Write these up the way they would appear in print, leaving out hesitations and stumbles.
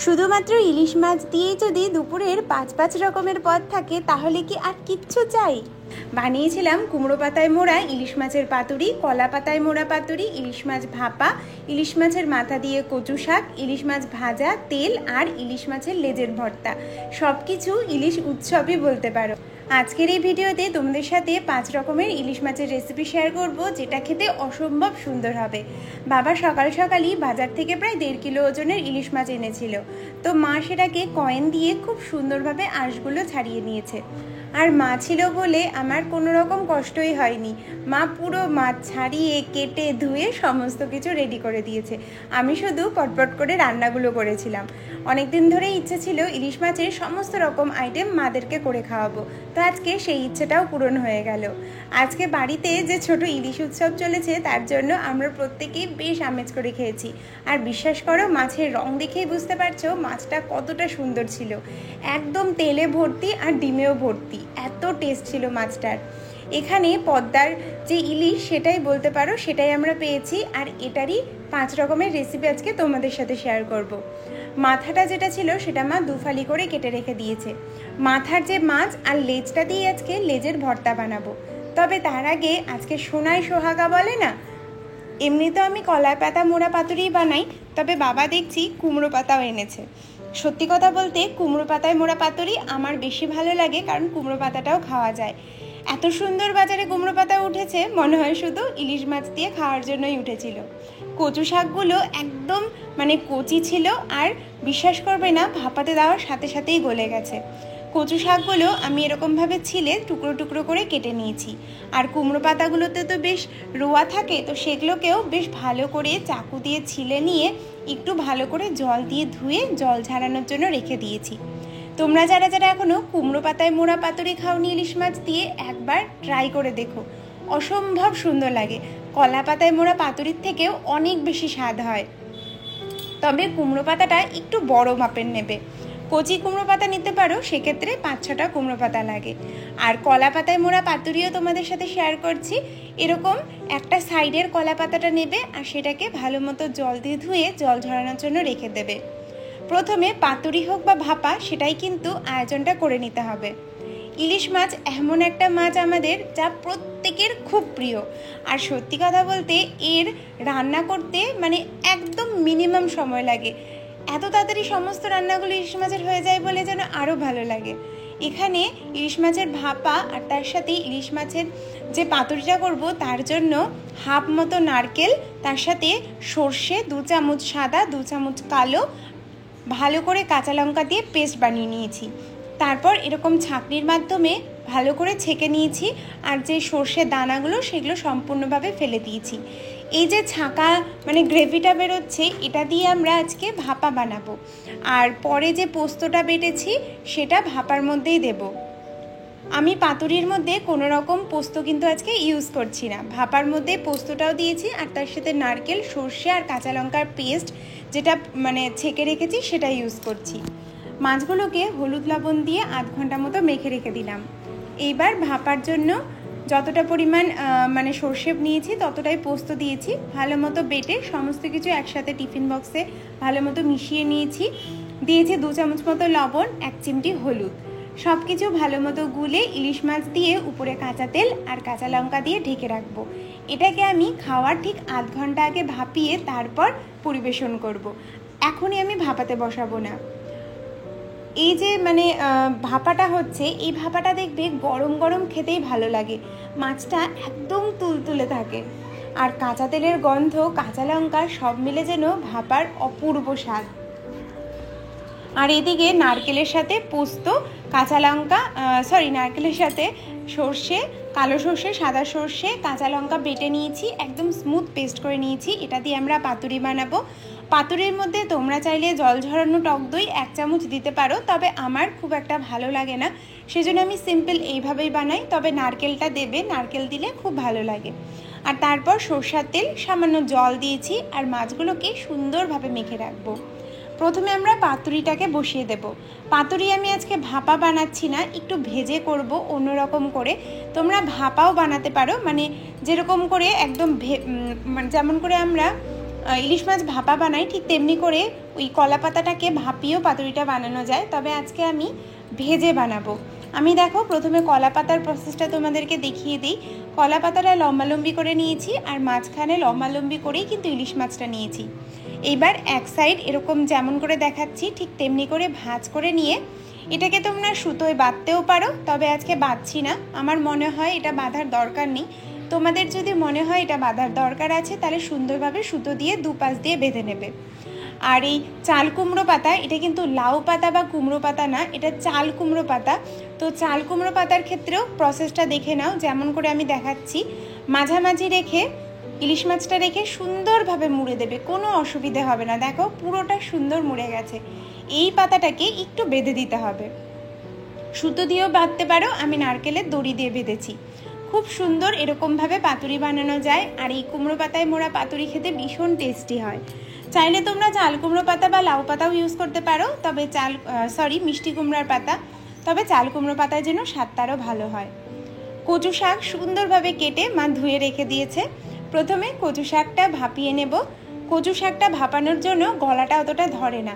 শুধুমাত্র ইলিশ মাছ দিয়েই যদি দুপুরের 5 রকমের পদ থাকে তাহলে কি আর কিচ্ছু চাই। বানিয়েছিলাম কুমড়ো পাতায় মোড়া ইলিশ মাছের পাতুরি, কলা পাতায় মোড়া পাতুরি, ইলিশ মাছ ভাপা, ইলিশ মাছের মাথা দিয়ে কচু শাক, ইলিশ মাছ ভাজা, তেল আর ইলিশ মাছের লেজের ভর্তা। সব কিছু ইলিশ উৎসবই বলতে পারো। আজকের এই ভিডিওতে তোমাদের সাথে 5 রকমের ইলিশ মাছের রেসিপি শেয়ার করব, যেটা খেতে অসম্ভব সুন্দর হবে। বাবা সকাল সকালই বাজার থেকে প্রায় 1.5 কিলো ওজনের ইলিশ মাছ এনেছিল। তো মা সেটাকে কয়েন দিয়ে খুব সুন্দরভাবে আঁশগুলো ছাড়িয়ে নিয়েছে। আর মা ছিল বলে আমার কোনো রকম কষ্টই হয়নি। মা পুরো মাছ ছাড়িয়ে কেটে ধুয়ে সমস্ত কিছু রেডি করে দিয়েছে। আমি শুধু পটপট করে রান্নাগুলো করেছিলাম। অনেক দিন ধরে ইচ্ছে ছিল ইলিশ মাছের সমস্ত রকম আইটেম মাদেরকে করে খাওয়াবো। তো আজকে সেই ইচ্ছেটাও পূরণ হয়ে গেল। আজকে বাড়িতে যে ছোট ইলিশ উৎসব চলেছে তার জন্য আমরা প্রত্যেকেই বেশ আমেজ করে খেয়েছি। আর বিশ্বাস করো, মাছের রং দেখেই বুঝতে পারছো মাছটা কতটা সুন্দর ছিল। একদম তেলে ভর্তি আর ডিমেও ভর্তি, এত টেস্ট ছিল মাছটার। এখানে পদ্মার যে ইলিশ সেটাই বলতে পারো, সেটাই আমরা পেয়েছি। আর এটারই 5 রকমের রেসিপি আজকে তোমাদের সাথে শেয়ার করব। মাথাটা যেটা ছিল সেটা মা দুফালি করে কেটে রেখে দিয়েছে। মাথার যে মাছ আর লেজটা দিয়ে আজকে লেজের ভর্তা বানাবো। তবে তার আগে আজকে সোনায় সোহাগা বলে না, এমনি তো আমি কলাই পাতা মোড়া পাতুরিই বানাই, তবে বাবা দেখছি কুমড়ো পাতাও এনেছে। সত্যি কথা বলতে কুমড়ো পাতায় মোড়া পাতুরি আমার বেশি ভালো লাগে, কারণ কুমড়ো পাতাটাও খাওয়া যায়। এত সুন্দর বাজারে কুমড়ো পাতা উঠেছে, মনে হয় শুধু ইলিশ মাছ দিয়ে খাওয়ার জন্যই উঠেছিল। কচু শাকগুলো একদম কচি ছিল, আর বিশ্বাস করবে না ভাপাতে দেওয়ার সাথে সাথেই গলে গেছে। কচু শাকগুলো আমি এরকমভাবে ছিলে টুকরো টুকরো করে কেটে নিয়েছি। আর কুমড়ো পাতাগুলোতে তো বেশ রোয়া থাকে, তো সেগুলোকেও বেশ ভালো করে চাকু দিয়ে ছিলে নিয়ে একটু ভালো করে জল দিয়ে ধুয়ে জল ঝাড়ানোর জন্য রেখে দিয়েছি। তোমরা যারা যারা এখনও কুমড়ো পাতায় মোড়া পাতুরি খাওনি ইলিশ মাছ দিয়ে, একবার ট্রাই করে দেখো, অসম্ভব সুন্দর লাগে। কলা পাতায় মোড়া পাতুরির থেকেও অনেক বেশি স্বাদ হয়। তবে কুমড়ো পাতাটা একটু বড় মাপের নেবে। কচি কুমড়ো পাতা নিতে পারো, সেক্ষেত্রে 5-6টা কুমড়ো পাতা লাগে। আর কলা পাতায় মোড়া পাতুরিও তোমাদের সাথে শেয়ার করছি। এরকম একটা সাইডের কলা পাতাটা নেবে আর সেটাকে ভালো মতো জল দিয়ে ধুয়ে জল ঝরানোর জন্য রেখে দেবে। প্রথমে পাতুরি হোক বা ভাপা, সেটাই কিন্তু আয়োজনটা করে নিতে হবে। ইলিশ মাছ এমন একটা মাছ আমাদের, যা প্রত্যেকের খুব প্রিয়। আর সত্যি কথা বলতে এর রান্না করতে একদম মিনিমাম সময় লাগে। এত তাড়াতাড়ি সমস্ত রান্নাগুলো ইলিশ মাছের হয়ে যায় বলে যেন আরও ভালো লাগে। এখানে ইলিশ মাছের ভাপা আর তার সাথে ইলিশ মাছের যে পাতুরিটা করব তার জন্য হাফ মতো নারকেল, তার সাথে সর্ষে 2 চামচ সাদা, 2 চামচ কালো, ভালো করে কাঁচা লঙ্কা দিয়ে পেস্ট বানিয়ে নিয়েছি। তারপর এরকম ছাঁকনির মাধ্যমে ভালো করে ছেঁকে নিয়েছি। আর যে সর্ষের দানাগুলো সেগুলো সম্পূর্ণভাবে ফেলে দিয়েছি। এই যে ছাঁকা গ্রেভিটা বেরোচ্ছে, এটা দিয়ে আমরা আজকে ভাপা বানাবো। আর পরে যে পোস্তটা বেটেছি সেটা ভাপার মধ্যেই দেব। আমি পাতুরির মধ্যে কোনো রকম পোস্ত কিন্তু আজকে ইউজ করছি না। ভাপার মধ্যে পোস্তটাও দিয়েছি, আর তার সাথে নারকেল, সর্ষে আর কাঁচা লঙ্কার পেস্ট যেটা ছেঁকে রেখেছি সেটা ইউজ করছি। মাছগুলোকে হলুদ লবণ দিয়ে 1/2 ঘন্টা মতো মেখে রেখে দিলাম। এইবার ভাপার জন্য যতটা পরিমাণ সর্ষে নিয়েছি ততটাই পোস্ত দিয়েছি। ভালো মতো বেটে সমস্ত কিছু একসাথে টিফিন বক্সে ভালো মতো মিশিয়ে নিয়েছি। দিয়েছি 2 চামচ মতো লবণ, 1 চিমটি হলুদ। সব কিছু ভালো মতো গুলে ইলিশ মাছ দিয়ে উপরে কাঁচা তেল আর কাঁচা লঙ্কা দিয়ে ঢেকে রাখবো। এটাকে আমি খাওয়ার ঠিক 1/2 ঘন্টা আগে ভাপিয়ে তারপর পরিবেশন করব। এখনই আমি ভাপাতে বসাবো না। এই যে ভাপাটা হচ্ছে, এই ভাপাটা দেখবে গরম গরম খেতেই ভালো লাগে। মাছটা একদম তুলতুলে থাকে, আর কাঁচা তেলের গন্ধ, কাঁচা লঙ্কা সব মিলে যেন ভাপার অপূর্ব স্বাদ। আর এদিকে নারকেলের সাথে পোস্ত, কাঁচা লঙ্কা নারকেলের সাথে সর্ষে, কালো সর্ষে, সাদা সর্ষে, কাঁচা লঙ্কা বেটে নিয়েছি, একদম স্মুথ পেস্ট করে নিয়েছি। এটা দিয়ে আমরা পাতুরি বানাবো। পাতুরির মধ্যে তোমরা চাইলে জল ঝরানো টক দই 1 চামচ দিতে পারো, তবে আমার খুব একটা ভালো লাগে না, সেজন্য আমি সিম্পল এইভাবেই বানাই। তবে নারকেলটা দেবে, নারকেল দিলে খুব ভালো লাগে। আর তারপর সরষের তেল, সামান্য জল দিয়েছি, আর মাছগুলোকে সুন্দরভাবে মেখে রাখবো। প্রথমে আমরা পাতুরিটাকে বসিয়ে দেব। পাতুরি আমি আজকে ভাপা বানাচ্ছি না, একটু ভেজে করব অন্যরকম করে। তোমরা ভাপাও বানাতে পারো, যেরকম করে একদম যেমন করে আমরা ইলিশ মাছ ভাপা বানাই ঠিক তেমনি করে ওই কলা পাতাটাকে ভাপিয়েও পাতুরিটা বানানো যায়, তবে আজকে আমি ভেজে বানাবো। আমি দেখো প্রথমে কলা পাতার প্রসেসটা তোমাদেরকে দেখিয়ে দিই। কলা পাতাটা লম্বালম্বি করে নিয়েছি আর মাঝখানে লম্বালম্বি করেই কিন্তু ইলিশ মাছটা নিয়েছি। এইবার এক সাইড এরকম যেমন করে দেখাচ্ছি ঠিক তেমনি করে ভাঁজ করে নিয়ে এটাকে তোমরা সুতোয় বাঁধতেও পারো, তবে আজকে বাঁধছি না, আমার মনে হয় এটা বাঁধার দরকার নেই। তোমাদের যদি মনে হয় এটা বাঁধার দরকার আছে তাহলে সুন্দরভাবে সুতো দিয়ে দুপাশ দিয়ে বেঁধে নেবে। আর এই চাল কুমড়ো পাতা, এটা কিন্তু লাউ পাতা বা কুমড়ো পাতা না, এটা চাল কুমড়ো পাতা। তো চাল কুমড়ো পাতার ক্ষেত্রেও প্রসেসটা দেখে নাও, যেমন করে আমি দেখাচ্ছি। মাঝামাঝি রেখে ইলিশ মাছটা রেখে সুন্দরভাবে মুড়ে দেবে, কোনো অসুবিধে হবে না। দেখো পুরোটা সুন্দর মুড়ে গেছে। এই পাতাটাকে একটু বেঁধে দিতে হবে, সুতো দিয়েও বাঁধতে পারো, আমি নারকেলের দড়ি দিয়ে বেঁধেছি। খুব সুন্দর এরকমভাবে পাতুরি বানানো যায়। আর এই কুমড়ো পাতায় মোড়া পাতুরি খেতে ভীষণ টেস্টি হয়। চাইলে তোমরা চাল কুমড়ো পাতা বা লাউ পাতাও ইউজ করতে পারো, তবে মিষ্টি কুমড়ার পাতা, তবে চাল কুমড়ো পাতার জন্য স্বাদটা আরও ভালো হয়। কচু শাক সুন্দরভাবে কেটে মা ধুয়ে রেখে দিয়েছে। প্রথমে কচু শাকটা ভাপিয়ে নেব। কচু শাকটা ভাপানোর জন্য গলাটা অতটা ধরে না।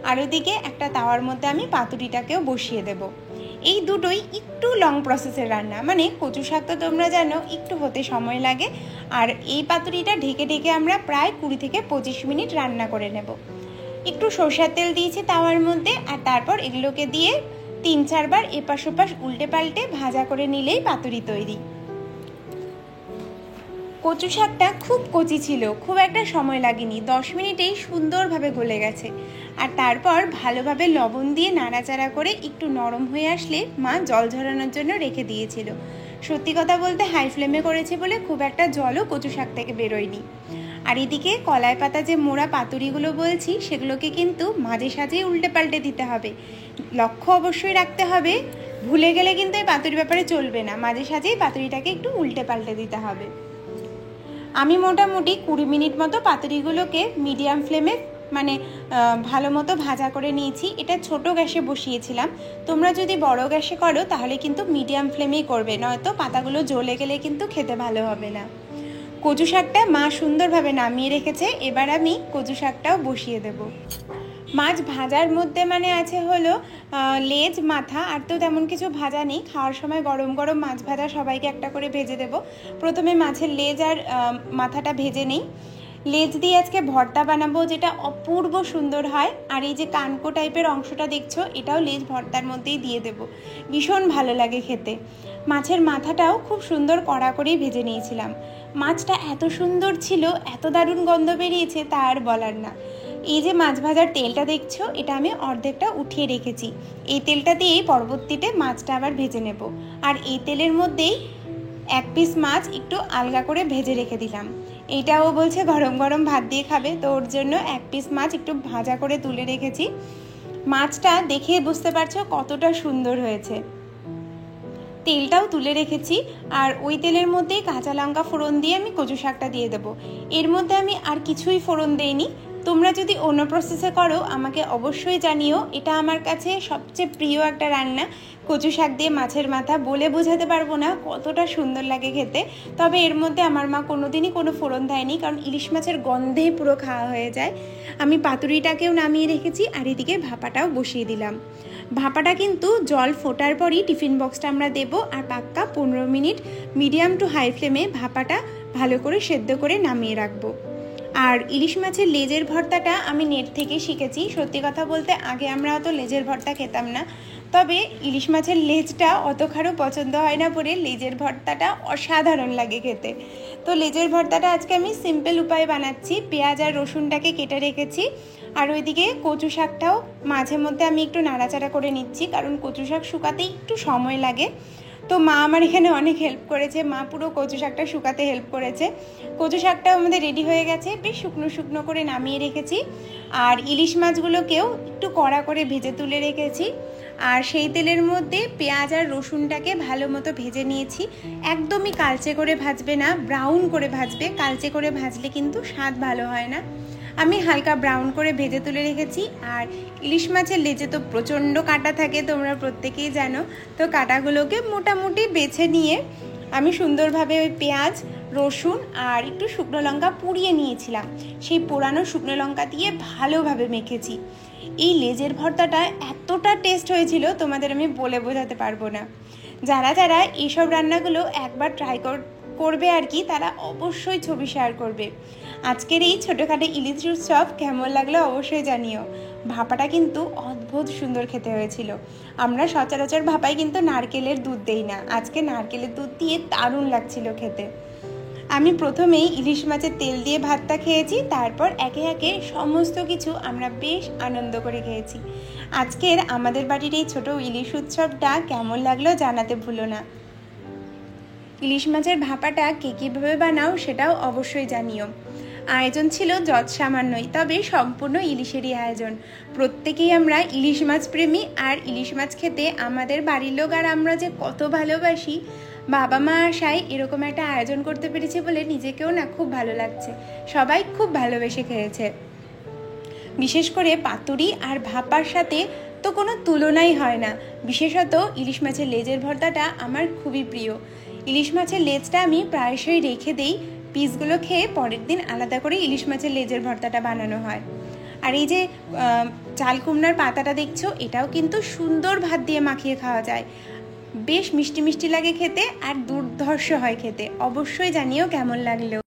আর ওদিকে একটা তাওয়ার মধ্যে আমি পাতুরিটাকেও বসিয়ে দেব। এই দুটোই একটু লং প্রসেসের রান্না, মানে কচু শাক তো তোমরা জানো একটু হতে সময় লাগে, আর এই পাতুরিটা ঢেকে ঢেকে আমরা প্রায় 20 থেকে 25 মিনিট রান্না করে নেব। একটু সরষের তেল দিয়েছি তাওয়ার মধ্যে, আর তারপর এগুলোকে দিয়ে 3-4 বার এপাশ ওপাশ উল্টে পাল্টে ভাজা করে নিলেই পাতুরি তৈরি। কচু শাকটা খুব কচি ছিল, খুব একটা সময় লাগেনি, 10 মিনিটেই সুন্দরভাবে গলে গেছে। আর তারপর ভালোভাবে লবণ দিয়ে নাড়াচাড়া করে একটু নরম হয়ে আসলে মা জল ঝরানোর জন্য রেখে দিয়েছিল। সত্যি কথা বলতে হাই ফ্লেমে করেছে বলে খুব একটা জলও কচু শাক থেকে বেরোয়নি। আর এদিকে কলাই পাতা যে মোড়া পাতুরিগুলো বলছি সেগুলোকে কিন্তু মাঝে সাঝেই উল্টে পাল্টে দিতে হবে। লক্ষ্য অবশ্যই রাখতে হবে, ভুলে গেলে কিন্তু এই পাতুরি ব্যাপারে চলবে না, মাঝে সাঝেই পাতুরিটাকে একটু উল্টে পাল্টে দিতে হবে। আমি মোটামুটি 20 মিনিট মতো পাতুরিগুলোকে মিডিয়াম ফ্লেমে মানে ভালো মতো ভাজা করে নিয়েছি। এটা ছোট গ্যাসে বসিয়েছিলাম, তোমরা যদি বড় গ্যাসে করো তাহলে কিন্তু মিডিয়াম ফ্লেমেই করবে, নয়তো পাতাগুলো জ্বলে গেলে কিন্তু খেতে ভালো হবে না। কচু শাকটা মা সুন্দরভাবে নামিয়ে রেখেছে, এবার আমি কচু শাকটাও বসিয়ে দেব। মাছ ভাজার মধ্যে মানে আছে হলো লেজ মাথা, আর তো তেমন কিছু ভাজা নেই। খাওয়ার সময় গরম গরম মাছ ভাজা সবাইকে একটা করে ভেজে দেব। প্রথমে মাছের লেজ আর মাথাটা ভেজে নিই। লেজ দিয়ে আজকে ভর্তা বানাবো, যেটা অপূর্ব সুন্দর হয়। আর এই যে কানকো টাইপের অংশটা দেখছো, এটাও লেজ ভর্তার মধ্যেই দিয়ে দেব, ভীষণ ভালো লাগে খেতে। মাছের মাথাটাও খুব সুন্দর কড়া করেই ভেজে নিয়েছিলাম। মাছটা এত সুন্দর ছিল, এত দারুণ গন্ধ বেরিয়েছে তা আর বলার না। এই যে মাছ ভাজার তেলটা দেখছো, এটা আমি অর্ধেকটা উঠিয়ে রেখেছি। এই তেলটা দিয়েই পরবর্তীতে মাছটা আবার ভেজে নেব। আর এই তেলের মধ্যেই 1 পিস মাছ একটু আলগা করে ভেজে রেখে দিলাম। এইটাও বলছে গরম গরম ভাত দিয়ে খাবে, তো ওর জন্য 1 পিস মাছ একটু ভাজা করে তুলে রেখেছি। মাছটা দেখে বুঝতে পারছো কতটা সুন্দর হয়েছে। তেলটাও তুলে রেখেছি, আর ওই তেলের মধ্যেই কাঁচা লঙ্কা ফোড়ন দিয়ে আমি কচু শাকটা দিয়ে দেবো। এর মধ্যে আমি আর কিছুই ফোড়ন দেইনি। তোমরা যদি অন্য প্রসেসে করো আমাকে অবশ্যই জানিও, এটা আমার কাছে সবচেয়ে প্রিয় একটা রান্না। কচু শাক দিয়ে মাছের মাথা বলে বোঝাতে পারবো না কতটা সুন্দর লাগে খেতে। তবে এর মধ্যে আমার মা কোনোদিনই কোনো ফোড়ন দেয়নি, কারণ ইলিশ মাছের গন্ধেই পুরো খাওয়া হয়ে যায়। আমি পাতুরিটাকেও নামিয়ে রেখেছি, আর এদিকে ভাপাটাও বসিয়ে দিলাম। ভাপাটা কিন্তু জল ফোটার পরই টিফিন বক্সটা আমরা দেবো, আর পাক্কা 15 মিনিট মিডিয়াম টু হাই ফ্লেমে ভাপাটা ভালো করে সেদ্ধ করে নামিয়ে রাখবো। আর ইলিশ মাছের লেজের ভর্তাটা আমি নেট থেকে শিখেছি। সত্যি কথা বলতে আগে আমরা অত লেজের ভর্তা খেতাম না, তবে ইলিশ মাছের লেজটা অত কারো পছন্দ হয় না বলে লেজের ভর্তাটা অসাধারণ লাগে খেতে। তো লেজের ভর্তাটা আজকে আমি সিম্পল উপায়ে বানাচ্ছি। পেঁয়াজ আর রসুনটাকে কেটে রেখেছি, আর ওইদিকে কচু শাকটাও মাঝে মধ্যে আমি একটু নাড়াচাড়া করে নিচ্ছি, কারণ কচু শাক শুকাতে একটু সময় লাগে। তো মা আমার এখানে অনেক হেল্প করেছে, মা পুরো কচু শাকটা শুকাতে হেল্প করেছে। কচু শাকটাও আমাদের রেডি হয়ে গেছে, বেশ শুকনো শুকনো করে নামিয়ে রেখেছি। আর ইলিশ মাছগুলোকেও একটু কড়া করে ভেজে তুলে রেখেছি, আর সেই তেলের মধ্যে পেঁয়াজ আর রসুনটাকে ভালো মতো ভেজে নিয়েছি। একদমই কালচে করে ভাজবে না, ব্রাউন করে ভাজবে। কালচে করে ভাজলে কিন্তু স্বাদ ভালো হয় না। আমি হালকা ব্রাউন করে ভেজে তুলে রেখেছি। আর ইলিশ মাছের লেজে তো প্রচণ্ড কাঁটা থাকে, তোমরা প্রত্যেকেই জানো। তো কাঁটাগুলোকে মোটামুটি বেছে নিয়ে আমি সুন্দরভাবে ওই পেঁয়াজ রসুন আর একটু শুকনো লঙ্কা পুড়িয়ে নিয়েছিলাম, সেই পোড়ানো শুকনো লঙ্কা দিয়ে ভালোভাবে মেখেছি। এই লেজের ভর্তাটা এতটা টেস্ট হয়েছিল তোমাদের আমি বলে বোঝাতে পারবো না। যারা যারা এইসব রান্নাগুলো একবার ট্রাই করবে আর কি, তারা অবশ্যই ছবি শেয়ার করবে। আজকের এই ছোটোখাটো ইলিশ উৎসব কেমন লাগলো অবশ্যই জানিও। ভাপাটা কিন্তু অদ্ভুত সুন্দর খেতে হয়েছিল। আমরা সচরাচর ভাপায় কিন্তু নারকেলের দুধ দেই না, আজকে নারকেলের দুধ দিয়ে দারুণ লাগছিল খেতে। আমি প্রথমেই ইলিশ মাছের তেল দিয়ে ভাতটা খেয়েছি, তারপর একে একে সমস্ত কিছু আমরা বেশ আনন্দ করে খেয়েছি। আজকের আমাদের বাড়ির এই ছোটো ইলিশ উৎসবটা কেমন লাগলো জানাতে ভুলো না। ইলিশ মাছের ভাপাটা কে কীভাবে বানাও সেটাও অবশ্যই জানিও। আয়োজন ছিল যৎ সামান্যই, তবে সম্পূর্ণ ইলিশেরই আয়োজন। প্রত্যেকেই আমরা ইলিশ মাছ প্রেমী, আর ইলিশ মাছ খেতে আমাদের বাড়ির লোক আর আমরা যে কত ভালোবাসি। বাবা মা আশায় এরকম একটা আয়োজন করতে পেরেছি বলে নিজেকেও না খুব ভালো লাগছে। সবাই খুব ভালোবেসে খেয়েছে। বিশেষ করে পাতুরি আর ভাপার সাথে তো কোনো তুলনাই হয় না। বিশেষত ইলিশ মাছের লেজের ভর্তাটা আমার খুবই প্রিয়। ইলিশ মাছের লেজটা আমি প্রায়শই রেখে দেই, পিসগুলো খেয়ে পরের দিন আলাদা করে ইলিশ মাছের লেজের ভর্তাটা বানানো হয়। আর এই যে চাল কুমড়ার পাতাটা দেখছো, এটাও কিন্তু সুন্দর ভাত দিয়ে মাখিয়ে খাওয়া যায়। বেশ মিষ্টি মিষ্টি লাগে খেতে, আর দুর্ধর্ষ হয় খেতে। অবশ্যই জানিও কেমন লাগলো।